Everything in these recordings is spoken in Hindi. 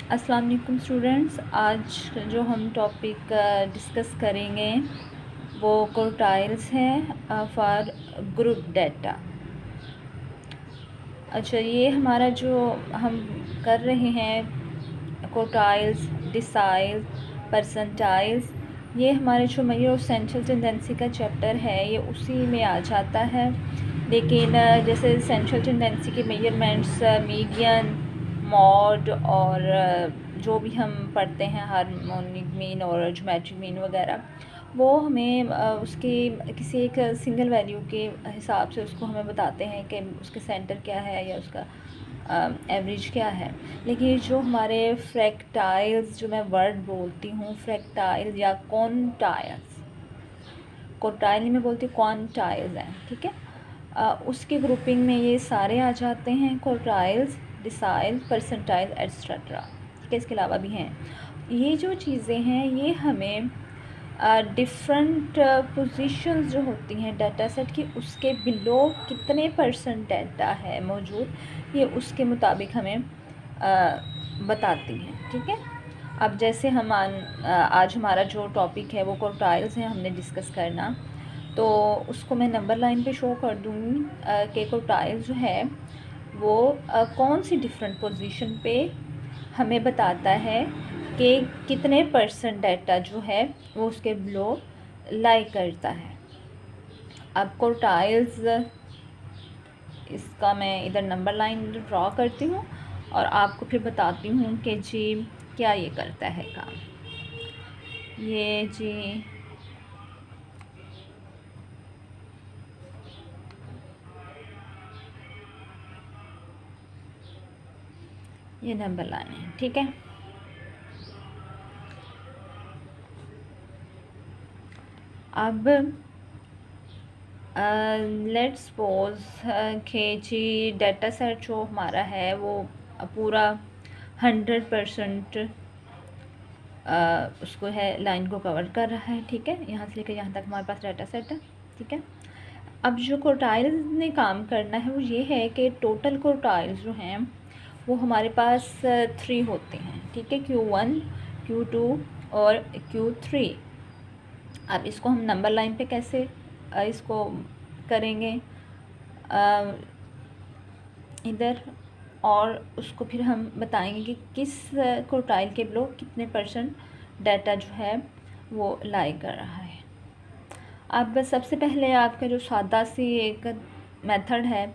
अस्सलाम वालेकुम स्टूडेंट्स। आज जो हम टॉपिक डिस्कस करेंगे वो क्वार्टाइल्स है फॉर ग्रुप डेटा। अच्छा, ये हमारा जो हम कर रहे हैं क्वार्टाइल्स, डिसाइल्स, परसेंटाइल्स, ये हमारे जो मेजर ऑफ सेंट्रल टेंडेंसी का चैप्टर है ये उसी में आ जाता है। लेकिन जैसे सेंट्रल टेंडेंसी के मेजरमेंट्स, मीडियन, मॉड और जो भी हम पढ़ते हैं हार्मोनिक मीन और ज्योमेट्रिक मीन वगैरह, वो हमें उसकी किसी एक सिंगल वैल्यू के हिसाब से उसको हमें बताते हैं कि उसके सेंटर क्या है या उसका एवरेज क्या है। लेकिन जो हमारे फ्रैक्टाइल्स, जो मैं वर्ड बोलती हूँ फ्रैक्टाइल या क्वांटाइल्स, क्वार्टाइल में बोलती हूँ क्वांटाइल्स हैं, ठीक है। उसकी ग्रुपिंग में ये सारे आ जाते हैं, क्वार्टाइल्स, डिसाइल, परसेंटाइल एट्सेट्रा, ठीक है। इसके अलावा भी हैं। ये जो चीज़ें हैं ये हमें डिफरेंट पोजीशंस जो होती हैं डाटा सेट की, उसके बिलो कितने परसेंट डाटा है मौजूद, ये उसके मुताबिक हमें बताती हैं, ठीक है। अब जैसे हम आज हमारा जो टॉपिक है वो क्वार्टाइल्स है हमने डिस्कस करना, तो उसको मैं नंबर लाइन पे शो कर दूँगी कि क्वार्टाइल जो है वो कौन सी डिफरेंट पोजीशन पे हमें बताता है कि कितने परसेंट डाटा जो है वो उसके बिलो लाई करता है। अब क्वार्टाइल्स, इसका मैं इधर नंबर लाइन ड्रॉ करती हूँ और आपको फिर बताती हूँ कि जी क्या ये करता है काम। ये जी ये नंबर लाइन है, ठीक है। अब लेट्स सपोज कि जी डाटा सेट जो हमारा है वो पूरा 100% उसको है लाइन को कवर कर रहा है, ठीक है। यहाँ से लेकर यहाँ तक हमारे पास डाटा सेट है, ठीक है। अब जो क्वार्टाइल्स ने काम करना है वो ये है कि टोटल क्वार्टाइल्स जो हैं वो हमारे पास 3 होते हैं, ठीक है। Q1, Q2 और Q3। अब इसको हम नंबर लाइन पे कैसे इसको करेंगे इधर, और उसको फिर हम बताएंगे कि किस क्वार्टाइल के बिलो कितने परसेंट डाटा जो है वो लाई कर रहा है। अब सबसे पहले आपका जो सादा सी एक मेथड है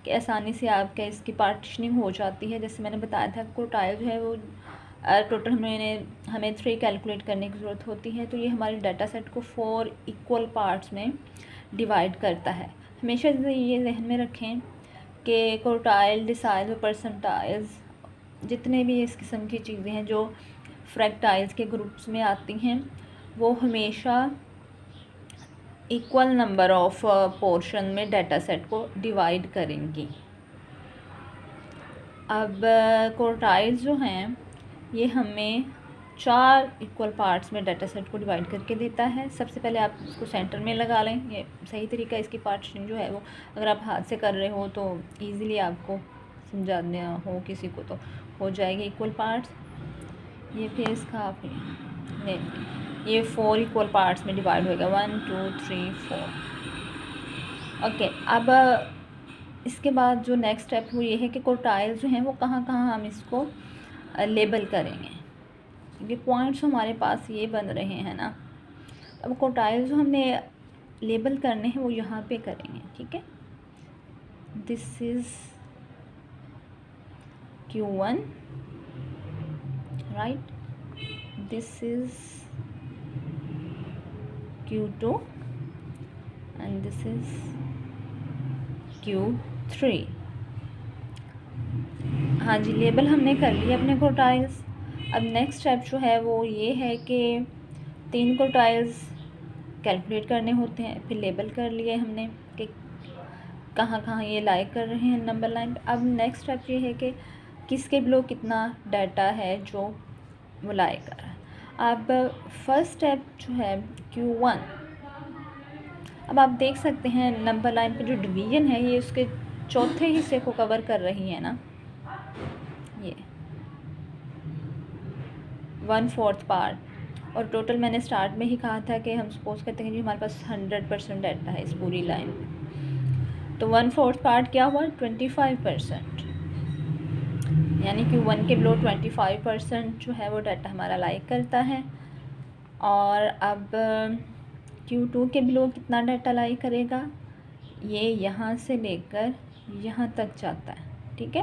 कि आसानी से आपका इसकी पार्टीशनिंग हो जाती है। जैसे मैंने बताया था क्वार्टाइल जो है वो टोटल हमें 3 कैलकुलेट करने की ज़रूरत होती है, तो ये हमारे डाटा सेट को 4 इक्वल पार्ट्स में डिवाइड करता है। हमेशा ये जहन में रखें कि क्वार्टाइल, डिसाइल और परसेंटाइल्स, जितने भी इस किस्म की चीज़ें हैं जो फ्रैक्टाइल्स के ग्रुप्स में आती हैं, वो हमेशा इक्वल नंबर ऑफ पोर्शन में डाटा सेट को डिवाइड करेंगी। अब क्वार्टाइल्स जो हैं ये हमें 4 इक्वल पार्ट्स में डाटा सेट को डिवाइड करके देता है। सबसे पहले आप इसको सेंटर में लगा लें, ये सही तरीका है इसकी पार्टीशनिंग जो है वो। अगर आप हाथ से कर रहे हो तो इजीली आपको समझाना हो किसी को तो हो जाएगी इक्वल पार्ट्स। ये फिर इसका नहीं, ये 4 इक्वल पार्ट्स में डिवाइड होएगा, 1 2 3 4। ओके, अब इसके बाद जो नेक्स्ट स्टेप वो ये है कि क्वार्टाइल जो हैं वो कहाँ कहाँ हम इसको लेबल करेंगे, क्योंकि पॉइंट्स हमारे पास ये बन रहे हैं ना। अब क्वार्टाइल जो हमने लेबल करने हैं वो यहाँ पे करेंगे, ठीक है। This is Q1, right, this is Q2 and this is Q3। हाँ जी, लेबल हमने कर लिए अपने क्वार्टाइल्स। अब नेक्स्ट स्टेप जो है वो ये है कि 3 क्वार्टाइल्स कैलकुलेट करने होते हैं, फिर लेबल कर लिए हमने कि कहाँ कहाँ ये लाई कर रहे हैं नंबर लाइन पे। अब नेक्स्ट स्टेप ये है कि किसके बिलो कितना डाटा है जो वो लाई कर रहा है। अब फर्स्ट स्टेप जो है Q1, अब आप देख सकते हैं नंबर लाइन पे जो डिवीज़न है ये उसके चौथे हिस्से को कवर कर रही है ना, ये 1/4 पार्ट। और टोटल मैंने स्टार्ट में ही कहा था कि हम सपोज करते हैं कि हमारे पास 100% डाटा है इस पूरी लाइन, तो 1/4 पार्ट क्या हुआ 25%, यानी कि 1 के बिलो 25% जो है वो डाटा हमारा लाइक करता है। और अब Q2 के बिलो कितना डाटा लाइक करेगा, ये यहाँ से लेकर यहाँ तक जाता है, ठीक है।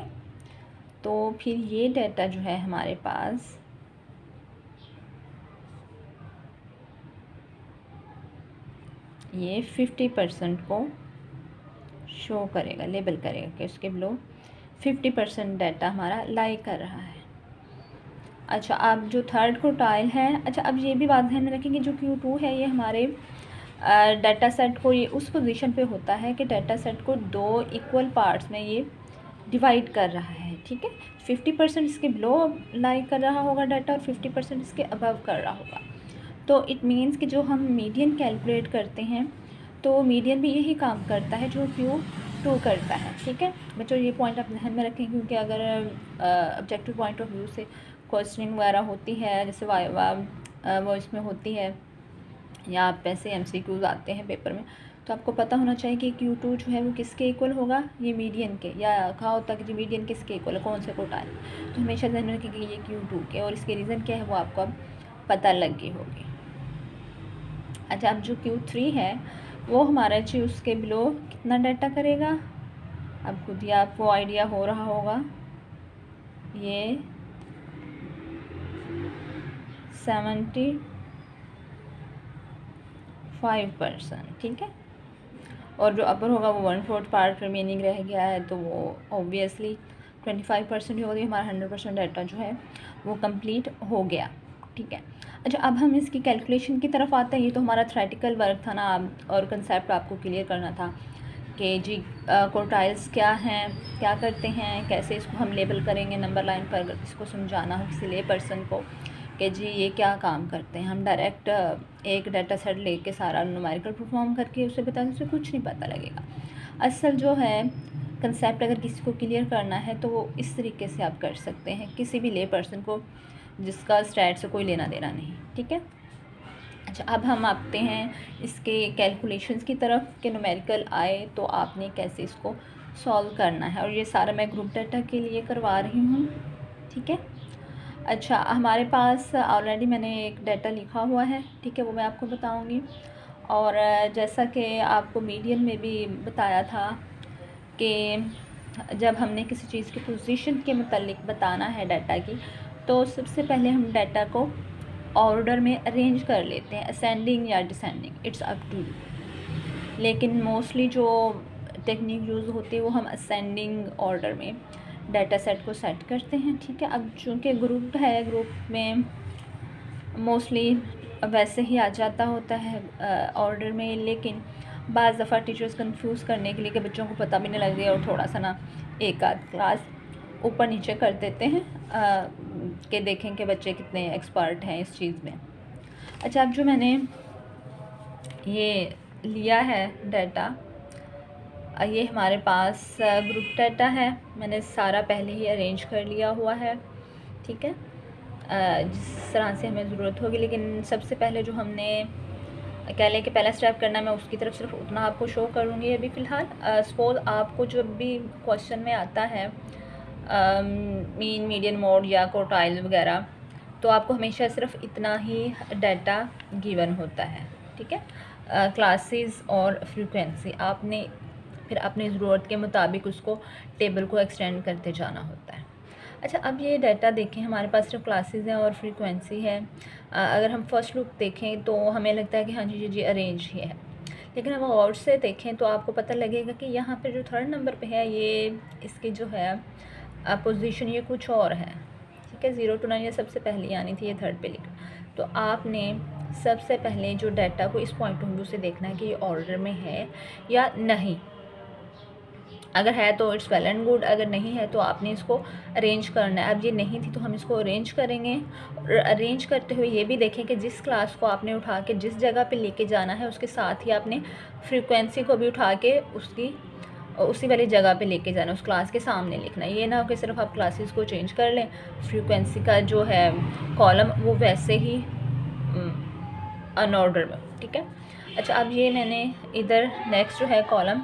तो फिर ये डाटा जो है हमारे पास ये 50% को शो करेगा, लेबल करेगा कि उसके बिलो 50% डाटा हमारा लाइक कर रहा है। अच्छा, अब जो थर्ड क्वार्टाइल है, अच्छा अब ये भी बात ध्यान में रखेंगे, जो Q2 है ये हमारे डाटा सेट को ये उस पोजीशन पे होता है कि डाटा सेट को 2 इक्वल पार्ट्स में ये डिवाइड कर रहा है, ठीक है। 50% इसके बिलो लाइक कर रहा होगा डाटा और 50% इसके अबव कर रहा होगा। तो इट मीन्स कि जो हम मीडियन कैलकुलेट करते हैं तो मीडियन भी यही काम करता है जो Q2 करता है, ठीक है बच्चों। ये पॉइंट आप ध्यान में रखें, क्योंकि अगर ऑब्जेक्टिव पॉइंट ऑफ व्यू से क्वेश्चनिंग वगैरह होती है, जैसे वाइवा वो इसमें होती है या आप ऐसे MCQs आते हैं पेपर में, तो आपको पता होना चाहिए कि Q2 जो है वो किसके इक्वल होगा, ये मीडियन के, या कहा होता है कि मीडियन किसके इक्वल है, कौन से क्वार्टाइल। तो हमेशा ध्यान में रखें कि ये Q2 के, और इसके रीज़न क्या है वो आपको अब पता लग गई होगी। अच्छा, अब जो Q3 है वो हमारा जी उसके बिलो कितना डाटा करेगा, अब खुद ही आपको आइडिया हो रहा होगा, ये 75%, ठीक है। और जो अपर होगा वो 1/4 पार्ट रिमेनिंग रह गया है, तो वो ऑब्वियसली 25% ही होगी, हमारा 100% डाटा जो है वो कंप्लीट हो गया, ठीक है। अच्छा, अब हम इसकी कैलकुलेशन की तरफ आते हैं। ये तो हमारा थ्योरेटिकल वर्क था ना, और कंसेप्ट आपको क्लियर करना था कि जी क्वार्टाइल्स क्या हैं, क्या करते हैं, कैसे इसको हम लेबल करेंगे नंबर लाइन पर, इसको समझाना हो किसी ले पर्सन को कि जी ये क्या काम करते हैं। हम डायरेक्ट एक डाटा सेट लेके सारा न्यूमेरिकल परफॉर्म करके उसे बता दें, उसे कुछ नहीं पता लगेगा। असल जो है कंसेप्ट अगर किसी को क्लियर करना है तो वो इस तरीके से आप कर सकते हैं, किसी भी ले पर्सन को जिसका स्टैट से कोई लेना देना नहीं, ठीक है। अच्छा, अब हम आते हैं इसके कैलकुलेशंस की तरफ कि न्यूमेरिकल आए तो आपने कैसे इसको सॉल्व करना है, और ये सारा मैं ग्रुप डाटा के लिए करवा रही हूँ, ठीक है। अच्छा, हमारे पास ऑलरेडी मैंने एक डाटा लिखा हुआ है, ठीक है, वो मैं आपको बताऊंगी। और जैसा कि आपको मीडियन में भी बताया था कि जब हमने किसी चीज़ की पोजीशन के मतलब बताना है डाटा की, तो सबसे पहले हम डाटा को ऑर्डर में अरेंज कर लेते हैं, असेंडिंग या descending, it's up to you. लेकिन मोस्टली जो टेक्निक यूज़ होती है वो हम असेंडिंग ऑर्डर में डाटा सेट को सेट करते हैं, ठीक है। अब चूँकि ग्रुप है, ग्रुप में मोस्टली वैसे ही आ जाता होता है ऑर्डर में, लेकिन बाज़ दफ़ा टीचर्स कंफ्यूज करने के लिए कि बच्चों को पता भी नहीं लग रहा, और थोड़ा सा ना एक आध क्लास ऊपर नीचे कर देते हैं कि देखें कि बच्चे कितने एक्सपर्ट हैं इस चीज़ में। अच्छा, अब जो मैंने ये लिया है डाटा, ये हमारे पास ग्रुप डाटा है, मैंने सारा पहले ही अरेंज कर लिया हुआ है, ठीक है, जिस तरह से हमें ज़रूरत होगी। लेकिन सबसे पहले जो हमने कह लें कि पहला स्टेप करना, मैं उसकी तरफ सिर्फ उतना आपको शो करूँगी अभी फ़िलहाल। सपोज़ आपको जब भी क्वेश्चन में आता है मीन, मीडियन, मोड या क्वार्टाइल वगैरह, तो आपको हमेशा सिर्फ इतना ही डाटा गिवन होता है, ठीक है। क्लासेस और फ्रीक्वेंसी आपने फिर अपनी ज़रूरत के मुताबिक उसको टेबल को एक्सटेंड करते जाना होता है। अच्छा, अब ये डाटा देखें, हमारे पास सिर्फ क्लासेस हैं और फ्रीक्वेंसी है। अगर हम फर्स्ट लुक देखें तो हमें लगता है कि हाँ जी जी अरेंज ही है, लेकिन हम और से देखें तो आपको पता लगेगा कि यहाँ पे जो थर्ड नंबर पे है, ये इसकी जो है पोजीशन ये कुछ और है, ठीक है। 0 to 9 ये सबसे पहले आनी थी, ये थर्ड पे लिखा। तो आपने सबसे पहले जो डाटा को इस पॉइंट ऑफ व्यू से देखना है कि ये ऑर्डर में है या नहीं। अगर है तो इट्स वेल एंड गुड, अगर नहीं है तो आपने इसको अरेंज करना है। अब ये नहीं थी तो हम इसको अरेंज करेंगे, और अरेंज करते हुए ये भी देखें कि जिस क्लास को आपने उठा के जिस जगह पे लेके जाना है उसके साथ ही आपने फ्रीक्वेंसी को भी उठा के उसकी और उसी वाली जगह पे लेके जाना, उस क्लास के सामने लिखना। ये ना हो कि सिर्फ आप क्लासेस को चेंज कर लें, फ्रीक्वेंसी का जो है कॉलम वो वैसे ही अनऑर्डर में, ठीक है। अच्छा, अब ये मैंने इधर नेक्स्ट जो है कॉलम,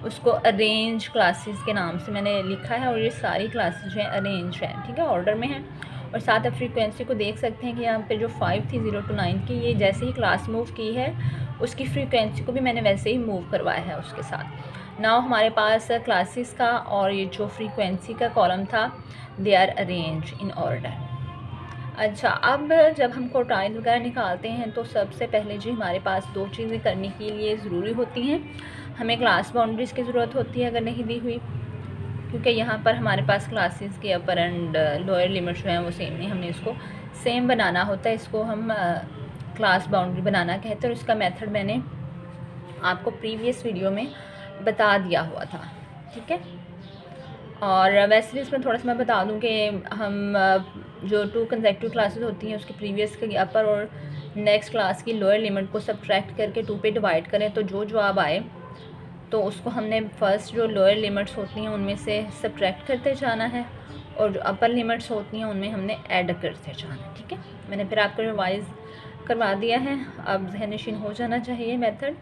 उसको अरेंज क्लासेस के नाम से मैंने लिखा है, और ये सारी क्लासेस जो हैं अरेंज हैं, ठीक है, ऑर्डर में हैं। और साथ आप फ्रीक्वेंसी को देख सकते हैं कि यहाँ पे जो 5 थी 0 to 9 की, ये जैसे ही क्लास मूव की है उसकी फ्रीक्वेंसी को भी मैंने वैसे ही मूव करवाया है उसके साथ। नाउ हमारे पास क्लासेस का और ये जो फ्रीक्वेंसी का कॉलम था, they are arrange in order. अच्छा, अब जब हम क्वार्टाइल वगैरह निकालते हैं तो सबसे पहले जी हमारे पास 2 चीज़ें करने के लिए ज़रूरी होती हैं। हमें क्लास बाउंड्रीज़ की ज़रूरत होती है अगर नहीं दी हुई, क्योंकि यहाँ पर हमारे पास क्लासेस के अपर एंड लोअर लिमिट जो हैं वो सेम नहीं, हमने इसको सेम बनाना होता है। इसको हम क्लास बाउंड्री बनाना कहते हैं, और इसका मेथड मैंने आपको प्रीवियस वीडियो में बता दिया हुआ था, ठीक है। और वैसे भी इसमें थोड़ा सा मैं बता दूं कि हम जो 2 कंसेक्यूटिव क्लासेस होती हैं उसकी प्रीवियस की अपर और नेक्स्ट क्लास की लोअर लिमिट को सब्ट्रैक्ट करके 2 पे डिवाइड करें तो जो जवाब आए तो उसको हमने फर्स्ट जो लोअर लिमिट्स होती हैं उनमें से सब्ट्रैक्ट करते जाना है, और जो अपर लिमिट्स होती हैं उनमें हमने ऐड करते जाना है, ठीक है। मैंने फिर आपको रिवाइज़ करवा दिया है, अब जहन नशीन हो जाना चाहिए मेथड।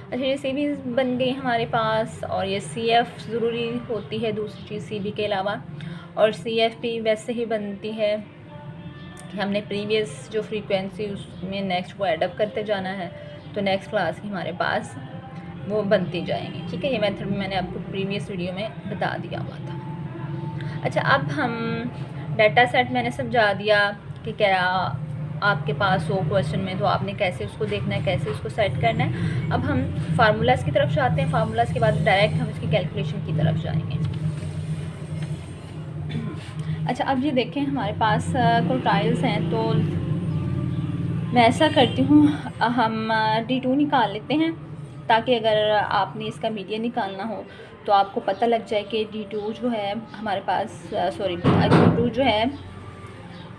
अच्छा, ये सी बी बन गई हमारे पास, और ये सी एफ ज़रूरी होती है दूसरी चीज़ सी बी के अलावा, और सी एफ भी वैसे ही बनती है कि हमने प्रीवियस जो फ्रीक्वेंसी उसमें नेक्स्ट को एडअप करते जाना है, तो नेक्स्ट क्लास की हमारे पास वो बनती जाएंगी, ठीक है। ये मेथड भी मैंने आपको प्रीवियस वीडियो में बता दिया हुआ था। अच्छा, अब हम डाटा सेट मैंने समझा दिया कि क्या आपके पास हो क्वेश्चन में, तो आपने कैसे उसको देखना है, कैसे उसको सेट करना है। अब हम फार्मूलाज़ की तरफ जाते हैं, फार्मूलाज़ के बाद डायरेक्ट हम इसकी कैलकुलेशन की तरफ जाएंगे। अच्छा, अब ये देखें हमारे पास क्वार्टाइल्स हैं, तो मैं ऐसा करती हूँ, हम D2 निकाल लेते हैं ताकि अगर आपने इसका मीडियन निकालना हो तो आपको पता लग जाए कि D2 जो है हमारे पास D2 जो है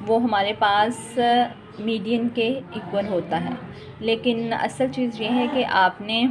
वो हमारे पास मीडियन के इक्वल होता है। लेकिन असल चीज़ ये है कि आपने